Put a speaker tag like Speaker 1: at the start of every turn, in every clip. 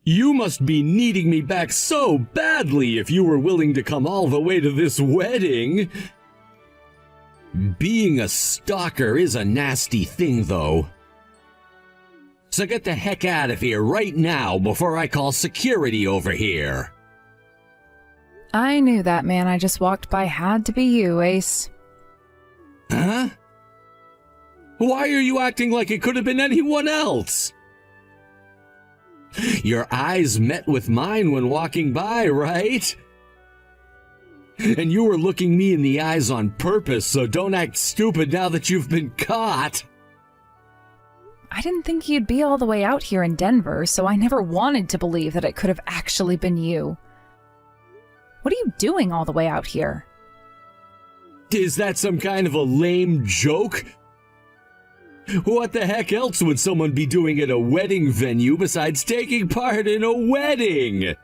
Speaker 1: You must be needing me back so badly if you were willing to come all the way to this wedding. Being a stalker is a nasty thing, though. So get the heck out of here right now before I call security over here.
Speaker 2: I knew that man I just walked by had to be you, Ace.
Speaker 1: Huh? Why are you acting like it could have been anyone else? Your eyes met with mine when walking by, right? And you were looking me in the eyes on purpose, so don't act stupid now that you've been caught.
Speaker 2: I didn't think you'd be all the way out here in Denver, so I never wanted to believe that it could have actually been you. What are you doing all the way out here?
Speaker 1: Is that some kind of a lame joke? What the heck else would someone be doing at a wedding venue besides taking part in a wedding?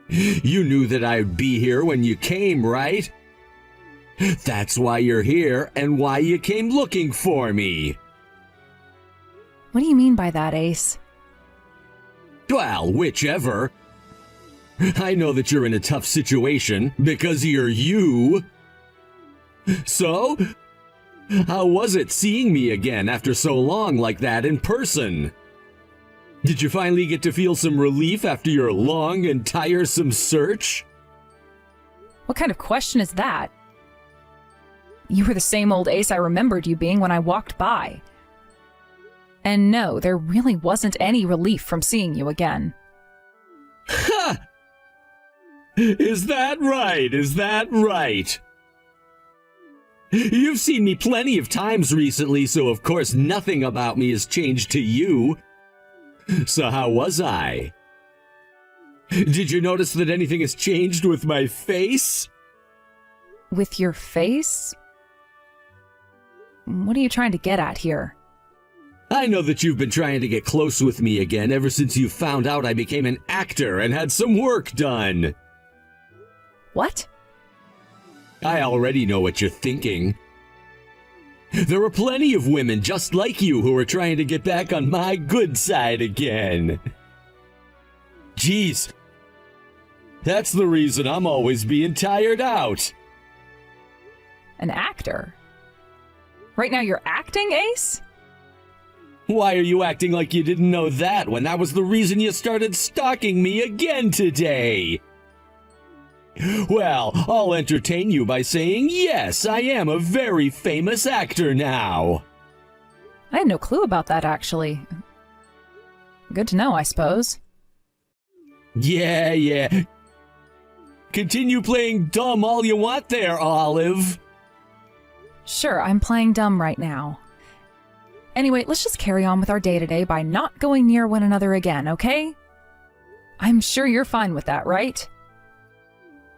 Speaker 1: You knew that I'd be here when you came, right? That's why you're here and why you came looking for me.
Speaker 2: What do you mean by that, Ace?
Speaker 1: Well, whichever. I know that you're in a tough situation because you're you. So, how was it seeing me again after so long like that in person? Did you finally get to feel some relief after your long and tiresome search?
Speaker 2: What kind of question is that? You were the same old Ace I remembered you being when I walked by. And no, there really wasn't any relief from seeing you again.
Speaker 1: Ha! Is that right? Is that right? You've seen me plenty of times recently, so of course nothing about me has changed to you. So how was I? Did you notice that anything has changed with my face?
Speaker 2: With your face? What are you trying to get at here?
Speaker 1: I know that you've been trying to get close with me again ever since you found out I became an actor and had some work done.
Speaker 2: What?
Speaker 1: I already know what you're thinking. There are plenty of women just like you who are trying to get back on my good side again. Jeez. That's the reason I'm always being tired out.
Speaker 2: An actor? Right now you're acting, Ace?
Speaker 1: Why are you acting like you didn't know that when that was the reason you started stalking me again today? Well, I'll entertain you by saying yes, I am a very famous actor now.
Speaker 2: I had no clue about that, actually. Good to know, I suppose.
Speaker 1: Yeah. Continue playing dumb all you want there, Olive.
Speaker 2: Sure, I'm playing dumb right now. Anyway, let's just carry on with our day-to-day by not going near one another again, okay? I'm sure you're fine with that, right?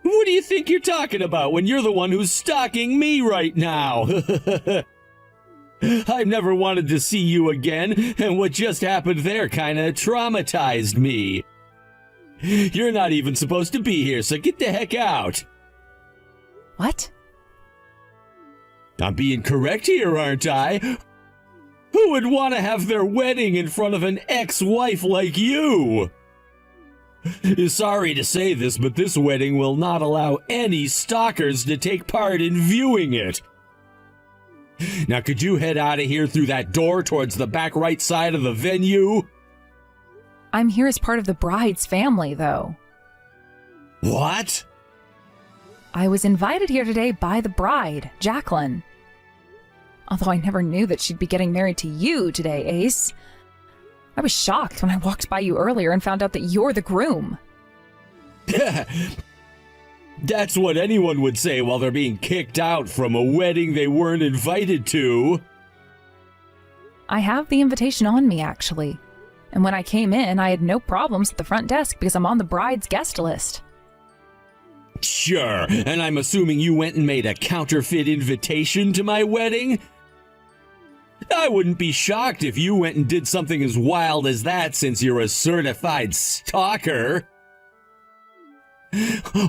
Speaker 1: What do you think you're talking about when you're the one who's stalking me right now? I've never wanted to see you again, and what just happened there kinda traumatized me. You're not even supposed to be here, so get the heck out.
Speaker 2: What?
Speaker 1: I'm being correct here, aren't I? Who would want to have their wedding in front of an ex-wife like you? Sorry to say this, but this wedding will not allow any stalkers to take part in viewing it. Now, could you head out of here through that door towards the back right side of the venue?
Speaker 2: I'm here as part of the bride's family, though.
Speaker 1: What?
Speaker 2: I was invited here today by the bride, Jacqueline. Although I never knew that she'd be getting married to you today, Ace. I was shocked when I walked by you earlier and found out that you're the groom.
Speaker 1: That's what anyone would say while they're being kicked out from a wedding they weren't invited to.
Speaker 2: I have the invitation on me, actually. And when I came in, I had no problems at the front desk because I'm on the bride's guest list.
Speaker 1: Sure, and I'm assuming you went and made a counterfeit invitation to my wedding? I wouldn't be shocked if you went and did something as wild as that since you're a certified stalker.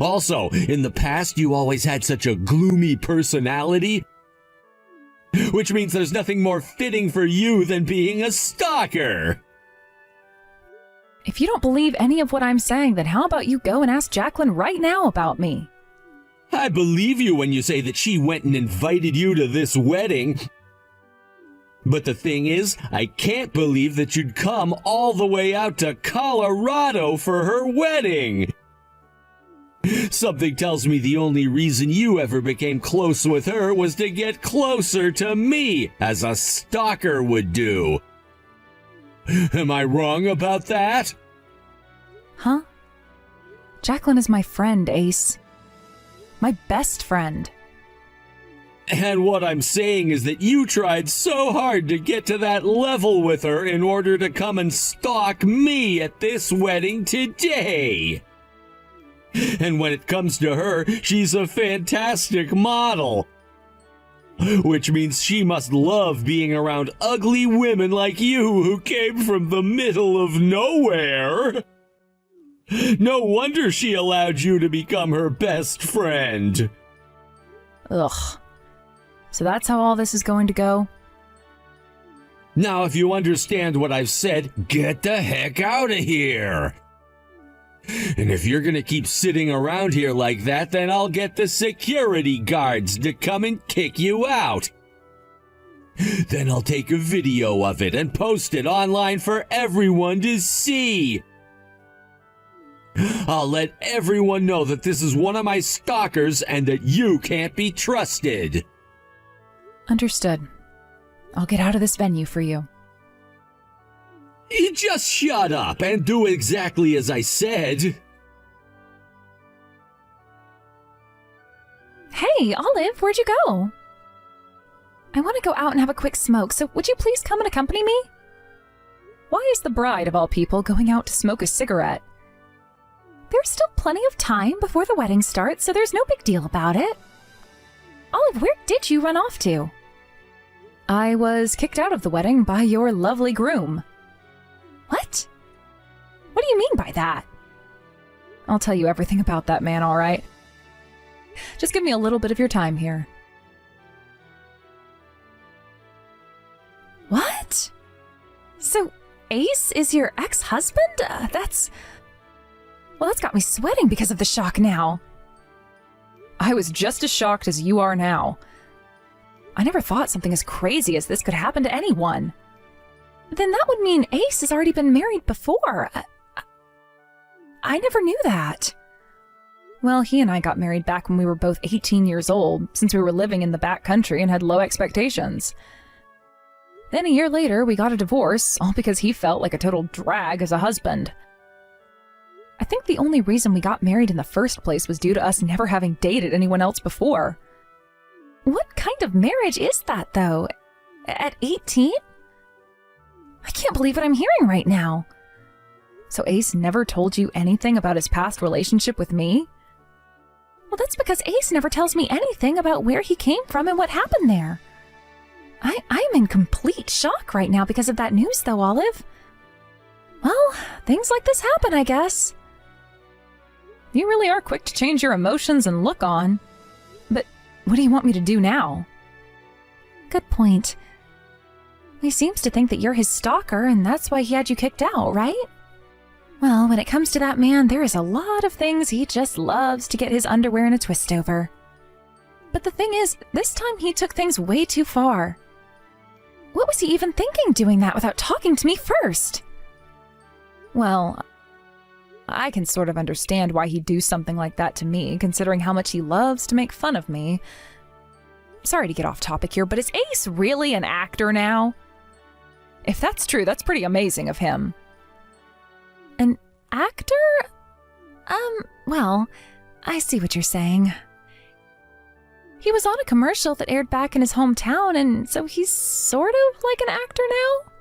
Speaker 1: Also, in the past, you always had such a gloomy personality, which means there's nothing more fitting for you than being a stalker.
Speaker 2: If you don't believe any of what I'm saying, then how about you go and ask Jacqueline right now about me?
Speaker 1: I believe you when you say that she went and invited you to this wedding. But the thing is, I can't believe that you'd come all the way out to Colorado for her wedding. Something tells me the only reason you ever became close with her was to get closer to me, as a stalker would do. Am I wrong about that?
Speaker 2: Huh? Jacqueline is my friend, Ace. My best friend.
Speaker 1: And what I'm saying is that you tried so hard to get to that level with her in order to come and stalk me at this wedding today. And when it comes to her, she's a fantastic model. Which means she must love being around ugly women like you who came from the middle of nowhere. No wonder she allowed you to become her best friend.
Speaker 2: Ugh. So that's how all this is going to go?
Speaker 1: Now, if you understand what I've said, get the heck out of here. And if you're gonna keep sitting around here like that, then I'll get the security guards to come and kick you out. Then I'll take a video of it and post it online for everyone to see. I'll let everyone know that this is one of my stalkers and that you can't be trusted.
Speaker 2: Understood. I'll get out of this venue for you.
Speaker 1: You just shut up and do exactly as I said.
Speaker 2: Hey, Olive, where'd you go? I want to go out and have a quick smoke, so would you please come and accompany me? Why is the bride, of all people, going out to smoke a cigarette? There's still plenty of time before the wedding starts, so there's no big deal about it. Olive, where did you run off to? I was kicked out of the wedding by your lovely groom. What? What do you mean by that? I'll tell you everything about that man, all right? Just give me a little bit of your time here. What? So, Ace is your ex-husband? That's got me sweating because of the shock now. I was just as shocked as you are now. I never thought something as crazy as this could happen to anyone. Then that would mean Ace has already been married before. I never knew that. Well, he and I got married back when we were both 18 years old, since we were living in the back country and had low expectations. Then a year later, we got a divorce, all because he felt like a total drag as a husband. I think the only reason we got married in the first place was due to us never having dated anyone else before. What kind of marriage is that, though? At 18? I can't believe what I'm hearing right now. So Ace never told you anything about his past relationship with me? Well, that's because Ace never tells me anything about where he came from and what happened there. I'm in complete shock right now because of that news, though, Olive. Well, things like this happen, I guess. You really are quick to change your emotions and look on. But what do you want me to do now? Good point. He seems to think that you're his stalker, and that's why he had you kicked out, right? Well, when it comes to that man, there is a lot of things he just loves to get his underwear in a twist over. But the thing is, this time he took things way too far. What was he even thinking doing that without talking to me first? Well, I can sort of understand why he'd do something like that to me, considering how much he loves to make fun of me. Sorry to get off topic here, but is Ace really an actor now? If that's true, that's pretty amazing of him. An actor? Well, I see what you're saying. He was on a commercial that aired back in his hometown, and so he's sort of like an actor now?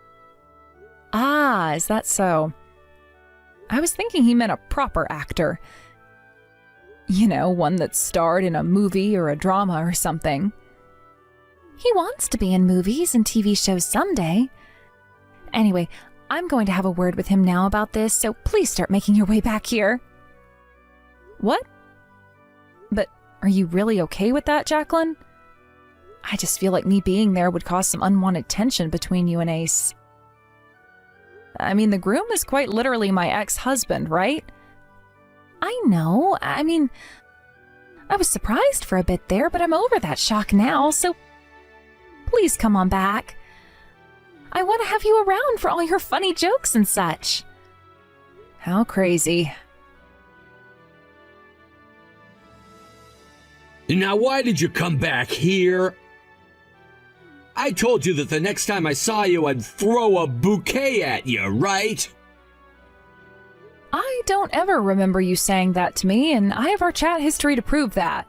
Speaker 2: Ah, is that so? I was thinking he meant a proper actor. You know, one that starred in a movie or a drama or something. He wants to be in movies and TV shows someday. Anyway, I'm going to have a word with him now about this, so please start making your way back here. What? But are you really okay with that, Jacqueline? I just feel like me being there would cause some unwanted tension between you and Ace. I mean, the groom is quite literally my ex-husband, right? I know. I mean, I was surprised for a bit there, but I'm over that shock now, so please come on back. I want to have you around for all your funny jokes and such. How crazy.
Speaker 1: Now, why did you come back here? I told you that the next time I saw you, I'd throw a bouquet at you, right?
Speaker 2: I don't ever remember you saying that to me, and I have our chat history to prove that.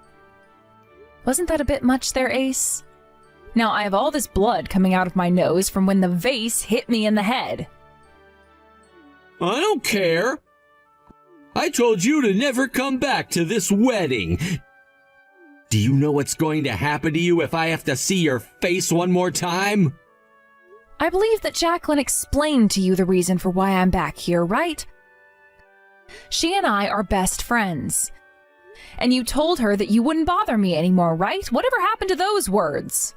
Speaker 2: Wasn't that a bit much there, Ace? Now I have all this blood coming out of my nose from when the vase hit me in the head.
Speaker 1: I don't care. I told you to never come back to this wedding. Do you know what's going to happen to you if I have to see your face one more time?
Speaker 2: I believe that Jacqueline explained to you the reason for why I'm back here, right? She and I are best friends. And you told her that you wouldn't bother me anymore, right? Whatever happened to those words?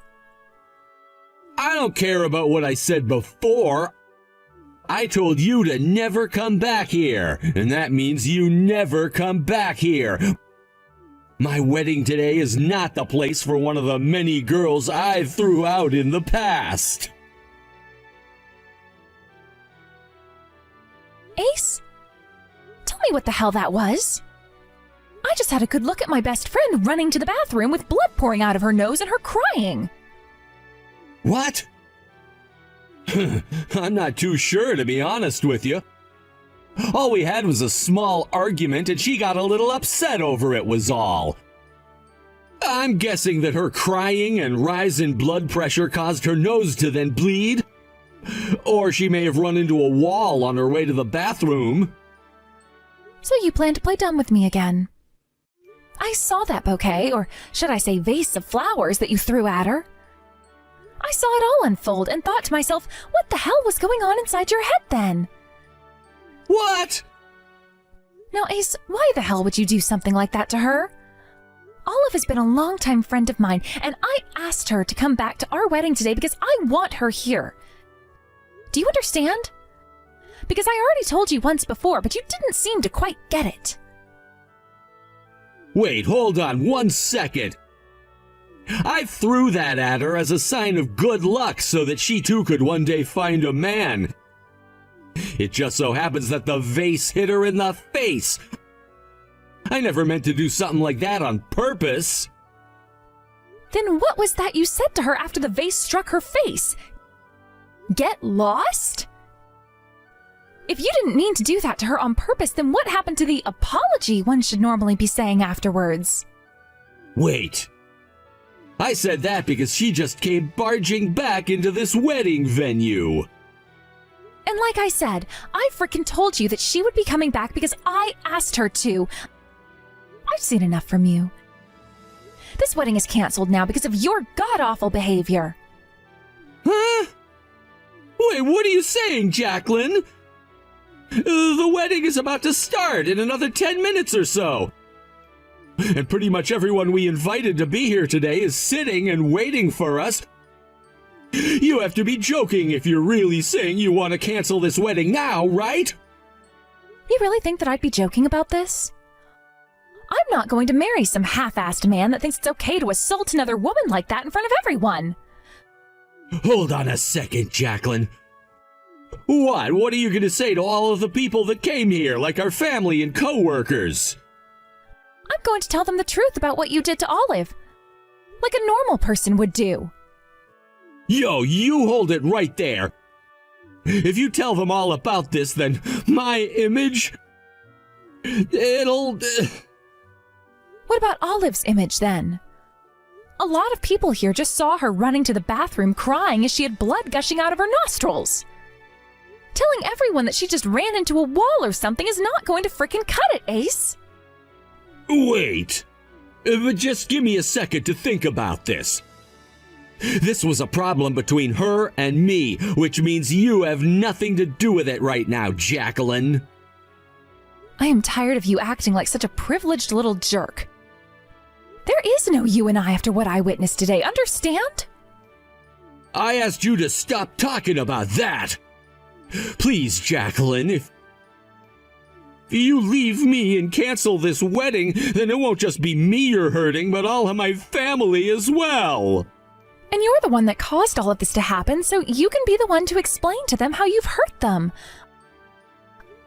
Speaker 1: I don't care about what I said before. I told you to never come back here, and that means you never come back here. My wedding today is not the place for one of the many girls I threw out in the past.
Speaker 2: Ace? Tell me what the hell that was. I just had a good look at my best friend running to the bathroom with blood pouring out of her nose and her crying.
Speaker 1: What? I'm not too sure, to be honest with you. All we had was a small argument and she got a little upset over it was all. I'm guessing that her crying and rise in blood pressure caused her nose to then bleed. Or she may have run into a wall on her way to the bathroom.
Speaker 2: So you plan to play dumb with me again? I saw that bouquet, or should I say vase of flowers that you threw at her. I saw it all unfold and thought to myself, what the hell was going on inside your head then?
Speaker 1: What?
Speaker 2: Now, Ace, why the hell would you do something like that to her? Olive has been a longtime friend of mine, and I asked her to come back to our wedding today because I want her here. Do you understand? Because I already told you once before, but you didn't seem to quite get it.
Speaker 1: Wait, hold on 1 second. I threw that at her as a sign of good luck so that she too could one day find a man. It just so happens that the vase hit her in the face. I never meant to do something like that on purpose.
Speaker 2: Then what was that you said to her after the vase struck her face? Get lost? If you didn't mean to do that to her on purpose, then what happened to the apology one should normally be saying afterwards?
Speaker 1: Wait. I said that because she just came barging back into this wedding venue.
Speaker 2: And like I said, I frickin' told you that she would be coming back because I asked her to. I've seen enough from you. This wedding is canceled now because of your god-awful behavior.
Speaker 1: Huh? Wait, what are you saying, Jacqueline? The wedding is about to start in another 10 minutes or so. And pretty much everyone we invited to be here today is sitting and waiting for us. You have to be joking if you're really saying you want to cancel this wedding now, right?
Speaker 2: You really think that I'd be joking about this? I'm not going to marry some half-assed man that thinks it's okay to assault another woman like that in front of everyone.
Speaker 1: Hold on a second, Jacqueline. What are you going to say to all of the people that came here, like our family and co-workers?
Speaker 2: I'm going to tell them the truth about what you did to Olive. Like a normal person would do.
Speaker 1: Yo, you hold it right there. If you tell them all about this, then my image... it'll...
Speaker 2: What about Olive's image, then? A lot of people here just saw her running to the bathroom crying as she had blood gushing out of her nostrils. Telling everyone that she just ran into a wall or something is not going to frickin' cut it, Ace.
Speaker 1: Wait. But just give me a second to think about this. This was a problem between her and me, which means you have nothing to do with it right now, Jacqueline.
Speaker 2: I am tired of you acting like such a privileged little jerk. There is no you and I after what I witnessed today, understand?
Speaker 1: I asked you to stop talking about that. Please, Jacqueline, if you leave me and cancel this wedding, then it won't just be me you're hurting, but all of my family as well.
Speaker 2: And you're the one that caused all of this to happen, so you can be the one to explain to them how you've hurt them.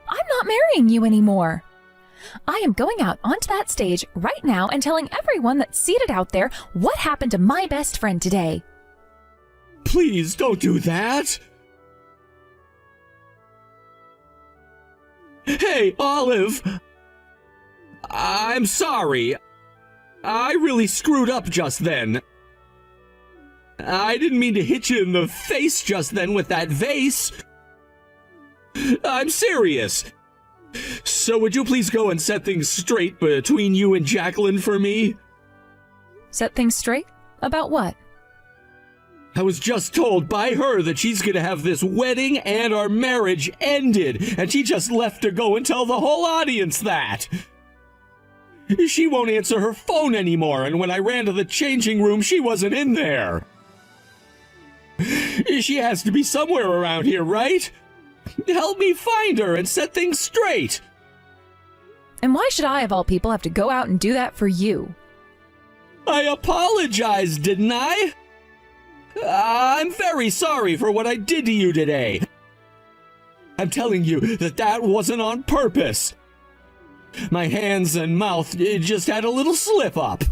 Speaker 2: I'm not marrying you anymore. I am going out onto that stage right now and telling everyone that's seated out there what happened to my best friend today.
Speaker 1: Please don't do that. Hey, Olive. I'm sorry. I really screwed up just then. I didn't mean to hit you in the face just then with that vase. I'm serious. So would you please go and set things straight between you and Jacqueline for me?
Speaker 2: Set things straight? About what?
Speaker 1: I was just told by her that she's gonna have this wedding and our marriage ended, and she just left to go and tell the whole audience that. She won't answer her phone anymore, and when I ran to the changing room, she wasn't in there. She has to be somewhere around here, right? Help me find her and set things straight.
Speaker 2: And why should I, of all people, have to go out and do that for you?
Speaker 1: I apologized, didn't I? I'm very sorry for what I did to you today. I'm telling you that wasn't on purpose. My hands and mouth just had a little slip up.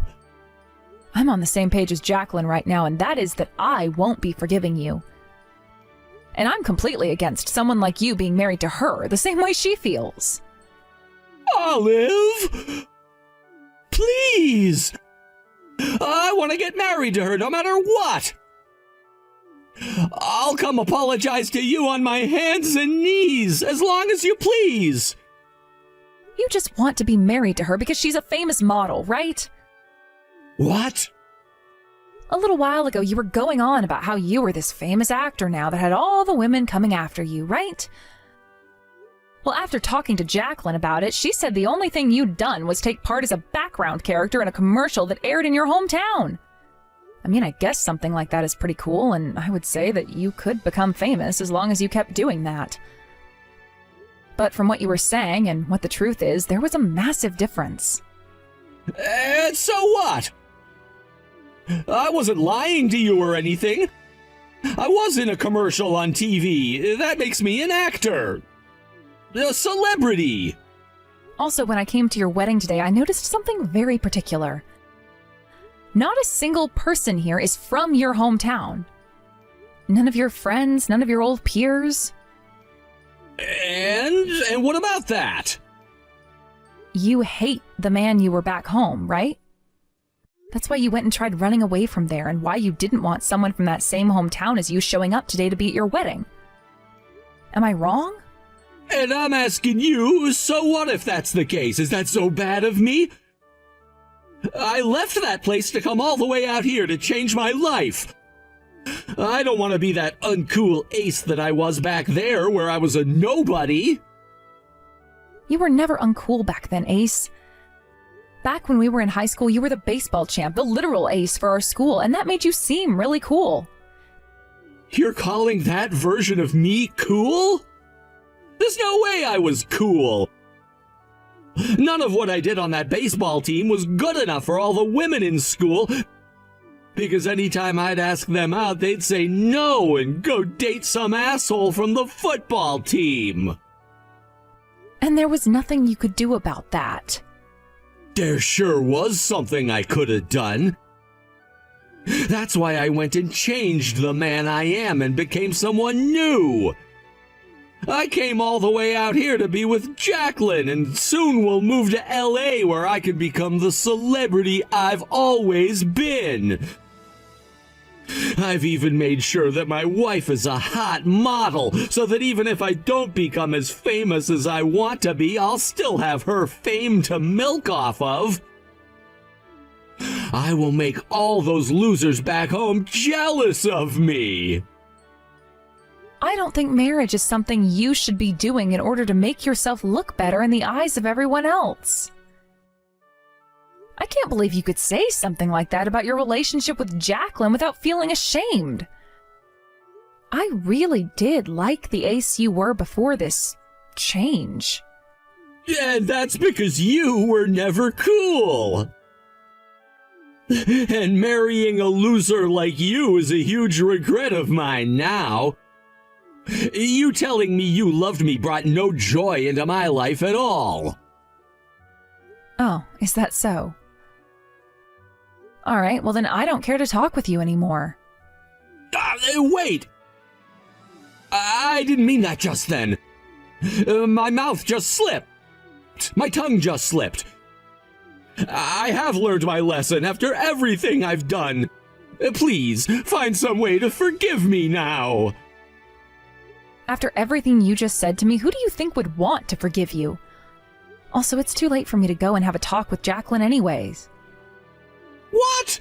Speaker 2: I'm on the same page as Jacqueline right now, and that is that I won't be forgiving you. And I'm completely against someone like you being married to her the same way she feels.
Speaker 1: Olive! Please! I want to get married to her no matter what! I'll come apologize to you on my hands and knees, as long as you please.
Speaker 2: You just want to be married to her because she's a famous model, right?
Speaker 1: What?
Speaker 2: A little while ago, you were going on about how you were this famous actor now that had all the women coming after you, right? Well, after talking to Jacqueline about it, she said the only thing you'd done was take part as a background character in a commercial that aired in your hometown. I mean, I guess something like that is pretty cool, and I would say that you could become famous as long as you kept doing that. But from what you were saying and what the truth is, there was a massive difference.
Speaker 1: And so what? I wasn't lying to you or anything. I was in a commercial on TV. That makes me an actor. A celebrity.
Speaker 2: Also, when I came to your wedding today, I noticed something very particular. Not a single person here is from your hometown. None of your friends, none of your old peers.
Speaker 1: And what about that?
Speaker 2: You hate the man you were back home, right? That's why you went and tried running away from there, and why you didn't want someone from that same hometown as you showing up today to be at your wedding. Am I wrong?
Speaker 1: And I'm asking you, so what if that's the case? Is that so bad of me? I left that place to come all the way out here to change my life. I don't want to be that uncool ace that I was back there where I was a nobody.
Speaker 2: You were never uncool back then, Ace. Back when we were in high school, you were the baseball champ, the literal ace for our school, and that made you seem really cool.
Speaker 1: You're calling that version of me cool? There's no way I was cool. None of what I did on that baseball team was good enough for all the women in school, because anytime I'd ask them out, they'd say no and go date some asshole from the football team.
Speaker 2: And there was nothing you could do about that.
Speaker 1: There sure was something I could have done. That's why I went and changed the man I am and became someone new. I came all the way out here to be with Jacqueline, and soon we'll move to LA where I can become the celebrity I've always been. I've even made sure that my wife is a hot model, so that even if I don't become as famous as I want to be, I'll still have her fame to milk off of. I will make all those losers back home jealous of me.
Speaker 2: I don't think marriage is something you should be doing in order to make yourself look better in the eyes of everyone else. I can't believe you could say something like that about your relationship with Jacqueline without feeling ashamed. I really did like the ace you were before this change.
Speaker 1: And that's because you were never cool. And marrying a loser like you is a huge regret of mine now. You telling me you loved me brought no joy into my life at all.
Speaker 2: Oh, is that so? All right, well then I don't care to talk with you anymore.
Speaker 1: Wait! I didn't mean that just then. My mouth just slipped. My tongue just slipped. I have learned my lesson after everything I've done. Please, find some way to forgive me now.
Speaker 2: After everything you just said to me, who do you think would want to forgive you? Also, it's too late for me to go and have a talk with Jacqueline anyways.
Speaker 1: What?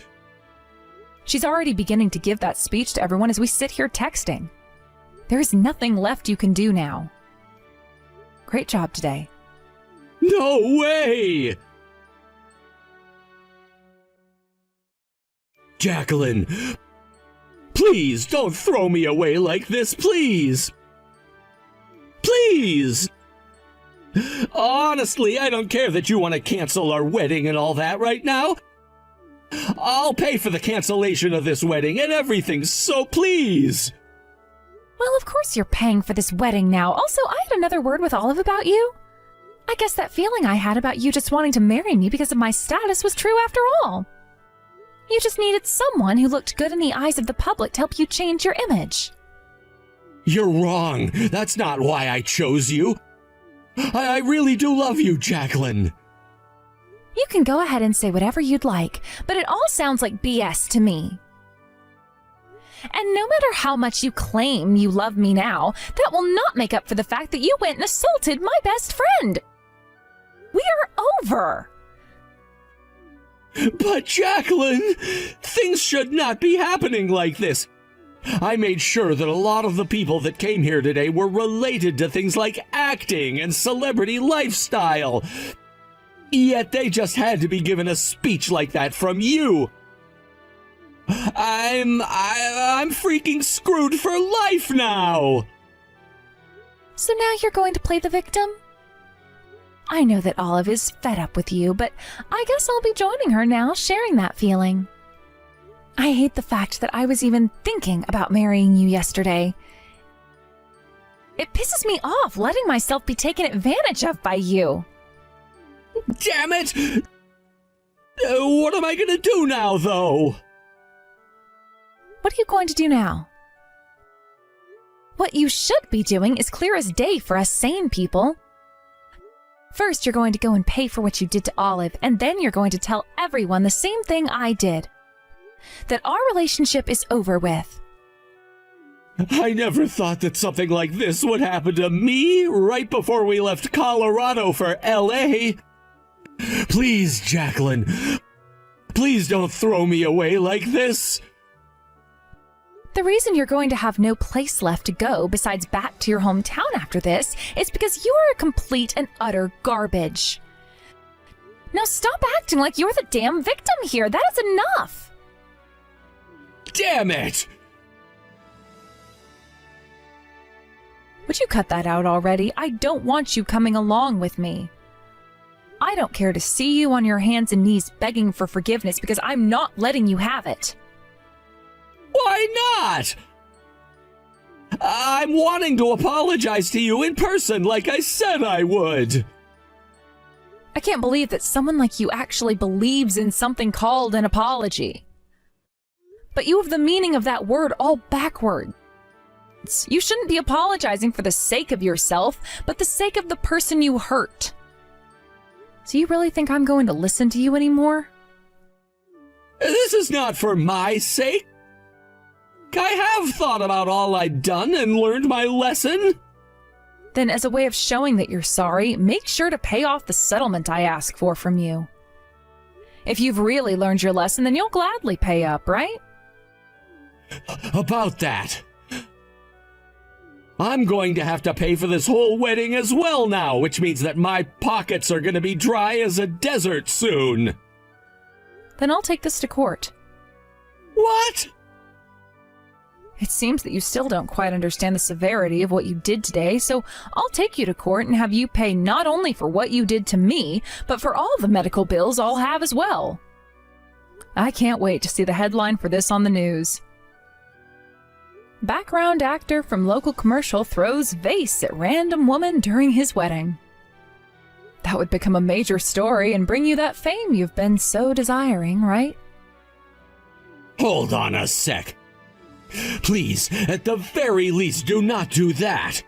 Speaker 2: She's already beginning to give that speech to everyone as we sit here texting. There is nothing left you can do now. Great job today.
Speaker 1: No way! Jacqueline, please don't throw me away like this, please. Please! Honestly, I don't care that you want to cancel our wedding and all that right now. I'll pay for the cancellation of this wedding and everything, so please.
Speaker 2: Well, of course you're paying for this wedding now. Also, I had another word with Olive about you. I guess that feeling I had about you just wanting to marry me because of my status was true after all. You just needed someone who looked good in the eyes of the public to help you change your image.
Speaker 1: You're wrong. That's not why I chose you. I really do love you, Jacqueline.
Speaker 2: You can go ahead and say whatever you'd like, but it all sounds like BS to me. And no matter how much you claim you love me now, that will not make up for the fact that you went and assaulted my best friend. We are over.
Speaker 1: But Jacqueline, things should not be happening like this. I made sure that a lot of the people that came here today were related to things like acting and celebrity lifestyle. Yet they just had to be given a speech like that from you. I'm freaking screwed for life now.
Speaker 2: So now you're going to play the victim? I know that Olive is fed up with you, but I guess I'll be joining her now, sharing that feeling. I hate the fact that I was even thinking about marrying you yesterday. It pisses me off letting myself be taken advantage of by you.
Speaker 1: Damn it! What am I gonna do now, though?
Speaker 2: What are you going to do now? What you should be doing is clear as day for us sane people. First, you're going to go and pay for what you did to Olive, and then you're going to tell everyone the same thing I did. That our relationship is over with.
Speaker 1: I never thought that something like this would happen to me right before we left Colorado for LA. Please, Jacqueline, please don't throw me away like this.
Speaker 2: The reason you're going to have no place left to go besides back to your hometown after this is because you are a complete and utter garbage. Now stop acting like you're the damn victim here. That is enough.
Speaker 1: Damn it!
Speaker 2: Would you cut that out already? I don't want you coming along with me. I don't care to see you on your hands and knees begging for forgiveness because I'm not letting you have it.
Speaker 1: Why not? I'm wanting to apologize to you in person like I said I would.
Speaker 2: I can't believe that someone like you actually believes in something called an apology. But you have the meaning of that word all backwards. You shouldn't be apologizing for the sake of yourself, but the sake of the person you hurt. So you really think I'm going to listen to you anymore?
Speaker 1: This is not for my sake. I have thought about all I'd done and learned my lesson.
Speaker 2: Then as a way of showing that you're sorry, make sure to pay off the settlement I ask for from you. If you've really learned your lesson, then you'll gladly pay up, right?
Speaker 1: About that, I'm going to have to pay for this whole wedding as well now, which means that my pockets are going to be dry as a desert soon.
Speaker 2: Then I'll take this to court.
Speaker 1: What?
Speaker 2: It seems that you still don't quite understand the severity of what you did today, so I'll take you to court and have you pay not only for what you did to me, but for all the medical bills I'll have as well. I can't wait to see the headline for this on the news. Background actor from local commercial throws vase at random woman during his wedding. That would become a major story and bring you that fame you've been so desiring, right?
Speaker 1: Hold on a sec. Please, at the very least, do not do that.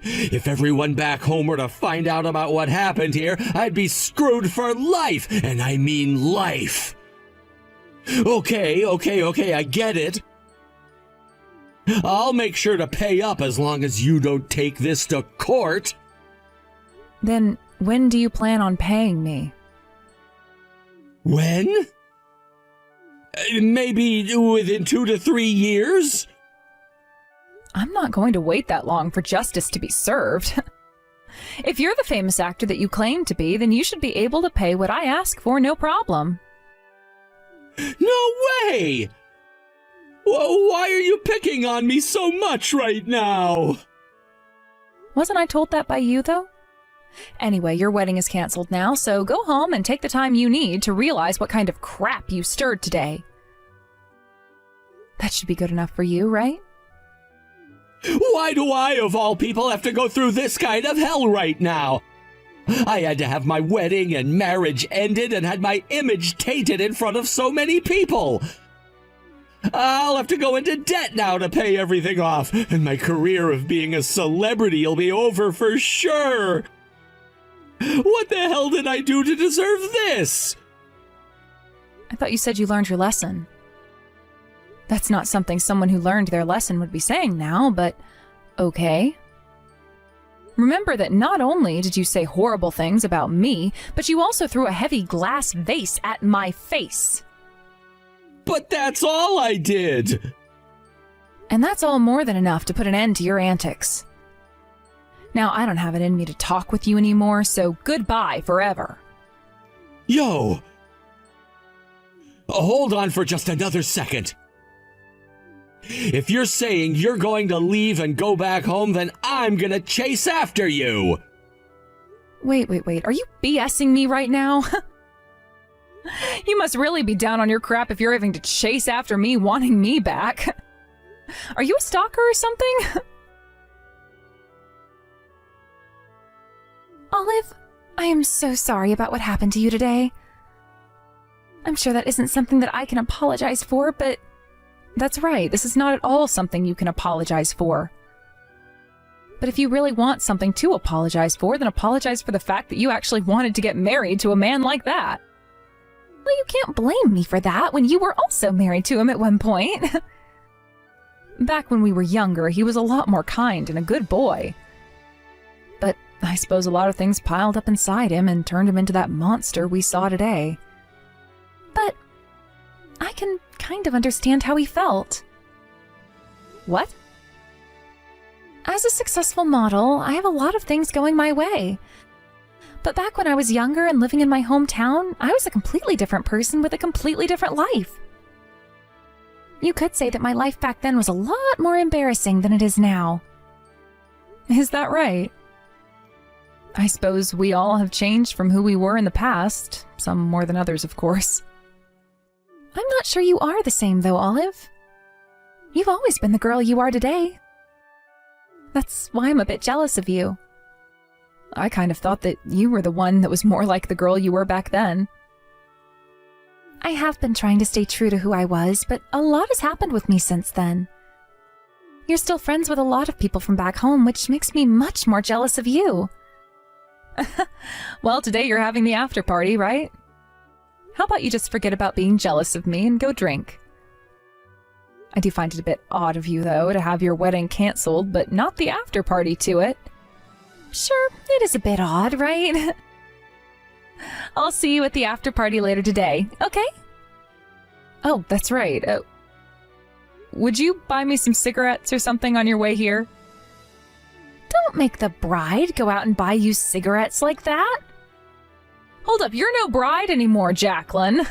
Speaker 1: If everyone back home were to find out about what happened here, I'd be screwed for life, and I mean life. Okay, I get it. I'll make sure to pay up as long as you don't take this to court.
Speaker 2: Then when do you plan on paying me?
Speaker 1: When? Maybe within 2 to 3 years?
Speaker 2: I'm not going to wait that long for justice to be served. If you're the famous actor that you claim to be, then you should be able to pay what I ask for, no problem.
Speaker 1: No way! Why are you picking on me so much right now?
Speaker 2: Wasn't I told that by you, though? Anyway, your wedding is canceled now, so go home and take the time you need to realize what kind of crap you stirred today. That should be good enough for you, right?
Speaker 1: Why do I, of all people, have to go through this kind of hell right now? I had to have my wedding and marriage ended and had my image tainted in front of so many people. I'll have to go into debt now to pay everything off, and my career of being a celebrity will be over for sure. What the hell did I do to deserve this?
Speaker 2: I thought you said you learned your lesson. That's not something someone who learned their lesson would be saying now, but okay. Remember that not only did you say horrible things about me, but you also threw a heavy glass vase at my face.
Speaker 1: But that's all I did!
Speaker 2: And that's all more than enough to put an end to your antics. Now, I don't have it in me to talk with you anymore, so goodbye forever.
Speaker 1: Yo! Hold on for just another second. If you're saying you're going to leave and go back home, then I'm gonna chase after you!
Speaker 2: Wait. Are you BSing me right now? You must really be down on your crap if you're having to chase after me wanting me back. Are you a stalker or something? Olive, I am so sorry about what happened to you today. I'm sure that isn't something that I can apologize for, but that's right, this is not at all something you can apologize for. But if you really want something to apologize for, then apologize for the fact that you actually wanted to get married to a man like that. Well, you can't blame me for that when you were also married to him at one point. Back when we were younger, he was a lot more kind and a good boy. But I suppose a lot of things piled up inside him and turned him into that monster we saw today. But I can kind of understand how he felt. What? As a successful model, I have a lot of things going my way. But back when I was younger and living in my hometown, I was a completely different person with a completely different life. You could say that my life back then was a lot more embarrassing than it is now. Is that right? I suppose we all have changed from who we were in the past, some more than others, of course. I'm not sure you are the same, though, Olive. You've always been the girl you are today. That's why I'm a bit jealous of you. I kind of thought that you were the one that was more like the girl you were back then. I have been trying to stay true to who I was, but a lot has happened with me since then. You're still friends with a lot of people from back home, which makes me much more jealous of you. Well, today you're having the after party, right? How about you just forget about being jealous of me and go drink? I do find it a bit odd of you, though, to have your wedding canceled, but not the after party to it. Sure, it is a bit odd, right? I'll see you at the after party later today, okay? Oh, that's right. Would you buy me some cigarettes or something on your way here? Don't make the bride go out and buy you cigarettes like that. Hold up, you're no bride anymore, Jacqueline.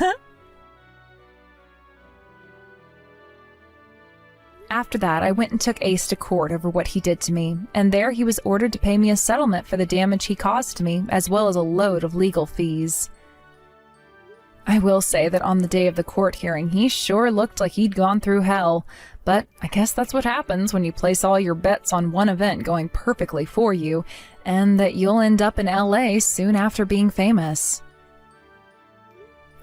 Speaker 2: After that, I went and took Ace to court over what he did to me, and there he was ordered to pay me a settlement for the damage he caused me, as well as a load of legal fees. I will say that on the day of the court hearing, he sure looked like he'd gone through hell, but I guess that's what happens when you place all your bets on one event going perfectly for you, and that you'll end up in LA soon after being famous.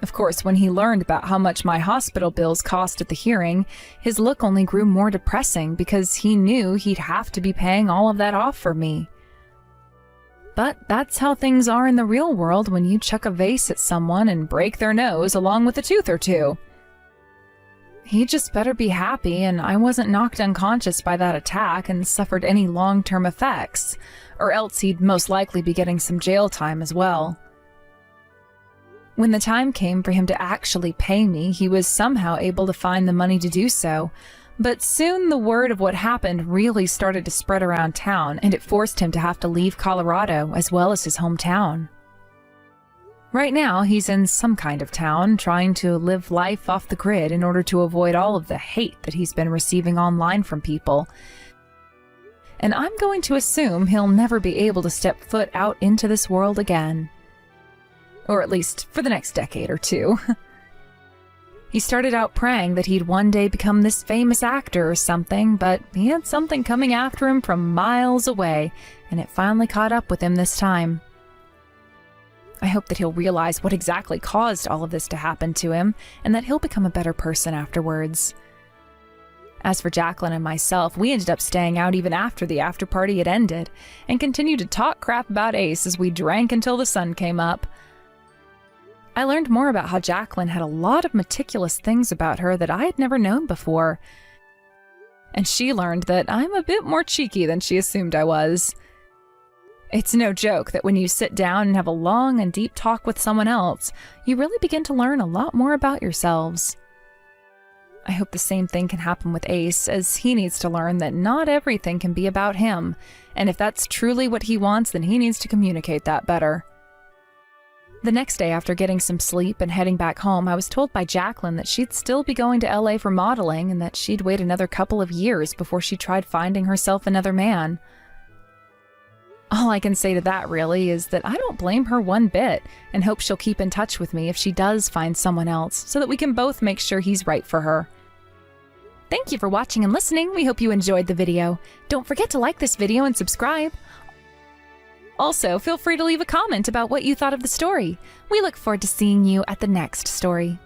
Speaker 2: Of course, when he learned about how much my hospital bills cost at the hearing, his look only grew more depressing because he knew he'd have to be paying all of that off for me. But that's how things are in the real world when you chuck a vase at someone and break their nose along with a tooth or two. He just better be happy and I wasn't knocked unconscious by that attack and suffered any long-term effects, or else he'd most likely be getting some jail time as well. When the time came for him to actually pay me, he was somehow able to find the money to do so, but soon the word of what happened really started to spread around town, and it forced him to have to leave Colorado as well as his hometown. Right now, he's in some kind of town, trying to live life off the grid in order to avoid all of the hate that he's been receiving online from people. And I'm going to assume he'll never be able to step foot out into this world again. Or at least for the next decade or two. He started out praying that he'd one day become this famous actor or something, but he had something coming after him from miles away, and it finally caught up with him this time. I hope that he'll realize what exactly caused all of this to happen to him, and that he'll become a better person afterwards. As for Jacqueline and myself, we ended up staying out even after the after party had ended, and continued to talk crap about Ace as we drank until the sun came up. I learned more about how Jacqueline had a lot of meticulous things about her that I had never known before. And she learned that I'm a bit more cheeky than she assumed I was. It's no joke that when you sit down and have a long and deep talk with someone else, you really begin to learn a lot more about yourselves. I hope the same thing can happen with Ace, as he needs to learn that not everything can be about him, and if that's truly what he wants, then he needs to communicate that better. The next day, after getting some sleep and heading back home, I was told by Jacqueline that she'd still be going to LA for modeling and that she'd wait another couple of years before she tried finding herself another man. All I can say to that, really, is that I don't blame her one bit and hope she'll keep in touch with me if she does find someone else so that we can both make sure he's right for her. Thank you for watching and listening. We hope you enjoyed the video. Don't forget to like this video and subscribe. Also, feel free to leave a comment about what you thought of the story. We look forward to seeing you at the next story.